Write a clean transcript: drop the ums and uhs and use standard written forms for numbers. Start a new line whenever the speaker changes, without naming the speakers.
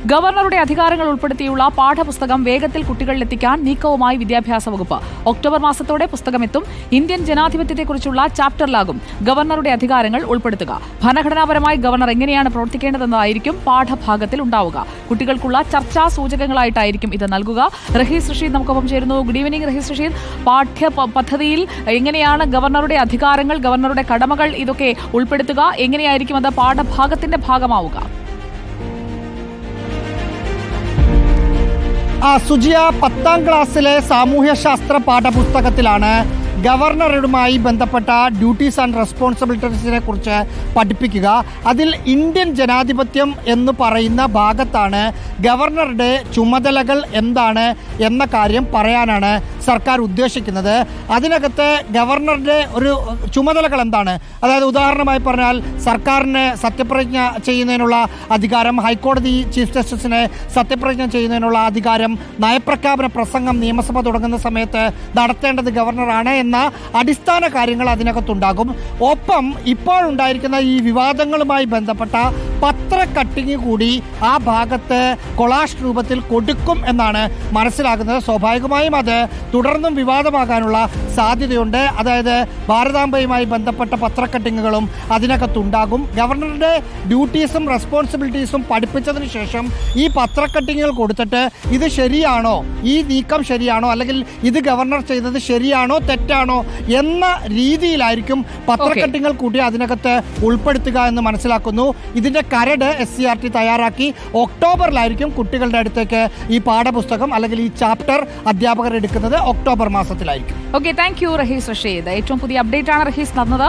ഗവർണറുടെ അധികാരങ്ങൾ ഉൾപ്പെടുത്തിയുള്ള പാഠപുസ്തകം വേഗത്തിൽ കുട്ടികളിലെത്തിക്കാൻ നീക്കവുമായി വിദ്യാഭ്യാസ വകുപ്പ്. ഒക്ടോബർ മാസത്തോടെ പുസ്തകമെത്തും. ഇന്ത്യൻ ജനാധിപത്യത്തെക്കുറിച്ചുള്ള ചാപ്റ്ററിലാകും ഗവർണറുടെ അധികാരങ്ങൾ ഉൾപ്പെടുത്തുക. ഭരണഘടനാപരമായി ഗവർണർ എങ്ങനെയാണ് പ്രവർത്തിക്കേണ്ടതെന്നതായിരിക്കും പാഠഭാഗത്തിൽ ഉണ്ടാവുക. കുട്ടികൾക്കുള്ള ചർച്ചാ സൂചകങ്ങളായിട്ടായിരിക്കും ഇത് നൽകുക. റഹീസ് റഷീദ് നമുക്കൊപ്പം ചേരുന്നു. Good evening Rahees Rasheed. പാഠ്യ പദ്ധതിയിൽ എങ്ങനെയാണ് ഗവർണറുടെ അധികാരങ്ങൾ, ഗവർണറുടെ കടമകൾ ഇതൊക്കെ ഉൾപ്പെടുത്തുക? എങ്ങനെയായിരിക്കും അത് പാഠഭാഗത്തിന്റെ ഭാഗമാവുക?
സുജിയ, 10ാം ക്ലാസ്സിലെ സാമൂഹ്യശാസ്ത്ര പാഠപുസ്തകത്തിലാണ് ഗവർണറുമായി ബന്ധപ്പെട്ട ഡ്യൂട്ടീസ് ആൻഡ് റെസ്പോൺസിബിലിറ്റീസിനെ കുറിച്ച് പഠിപ്പിക്കുക. അതിൽ ഇന്ത്യൻ ജനാധിപത്യം എന്ന് പറയുന്ന ഭാഗത്താണ് ഗവർണറുടെ ചുമതലകൾ എന്താണ് എന്ന കാര്യം പറയാനാണ് സർക്കാർ ഉദ്ദേശിക്കുന്നത്. അതിനകത്ത് ഗവർണറുടെ ഒരു ചുമതലകൾ എന്താണ്, അതായത് ഉദാഹരണമായി പറഞ്ഞാൽ സർക്കാരിന് സത്യപ്രതിജ്ഞ ചെയ്യുന്നതിനുള്ള അധികാരം, ഹൈക്കോടതി ചീഫ് ജസ്റ്റിസിനെ സത്യപ്രതിജ്ഞ ചെയ്യുന്നതിനുള്ള അധികാരം, നയപ്രഖ്യാപന പ്രസംഗം നിയമസഭ തുടങ്ങുന്ന സമയത്ത് നടത്തേണ്ടത് ഗവർണറാണ് എന്ന അടിസ്ഥാന കാര്യങ്ങൾ അതിനകത്തുണ്ടാകും. ഒപ്പം ഇപ്പോൾ ഉണ്ടായിരിക്കുന്ന ഈ വിവാദങ്ങളുമായി ബന്ധപ്പെട്ട പത്ര കട്ടിങ് കൂടി ആ ഭാഗത്ത് കൊളാഷ് രൂപത്തിൽ കൊടുക്കും എന്നാണ് മനസ്സിലാക്കുന്നത്. സ്വാഭാവികമായും അത് തുടർന്നും വിവാദമാകാനുള്ള സാധ്യതയുണ്ട്. അതായത് ഭാരതാംബയുമായി ബന്ധപ്പെട്ട പത്രക്കട്ടിങ്ങുകളും അതിനകത്തുണ്ടാകും. ഗവർണറുടെ ഡ്യൂട്ടീസും റെസ്പോൺസിബിലിറ്റീസും പഠിപ്പിച്ചതിന് ശേഷം ഈ പത്രക്കട്ടിങ്ങുകൾ കൊടുത്തിട്ട് ഇത് ശരിയാണോ, ഈ നീക്കം ശരിയാണോ, അല്ലെങ്കിൽ ഇത് ഗവർണർ ചെയ്തത് ശരിയാണോ തെറ്റാണോ എന്ന രീതിയിലായിരിക്കും പത്രക്കട്ടിങ്ങൾ കൂട്ടി അതിനകത്ത് ഉൾപ്പെടുത്തുക എന്ന് മനസ്സിലാക്കുന്നു. ഇതിന്റെ കരട് SCERT തയ്യാറാക്കി ഒക്ടോബറിലായിരിക്കും കുട്ടികളുടെ അടുത്തേക്ക് ഈ പാഠപുസ്തകം അല്ലെങ്കിൽ ഈ ചാപ്റ്റർ അധ്യാപകർ എടുക്കുന്നത്. ഒക്ടോബർ മാസത്തിലായിരിക്കും.
Okay, thank you Rahees Rasheed. ഏറ്റവും പുതിയ അപ്ഡേറ്റ് ആണ് റഹീസ് തന്നത്.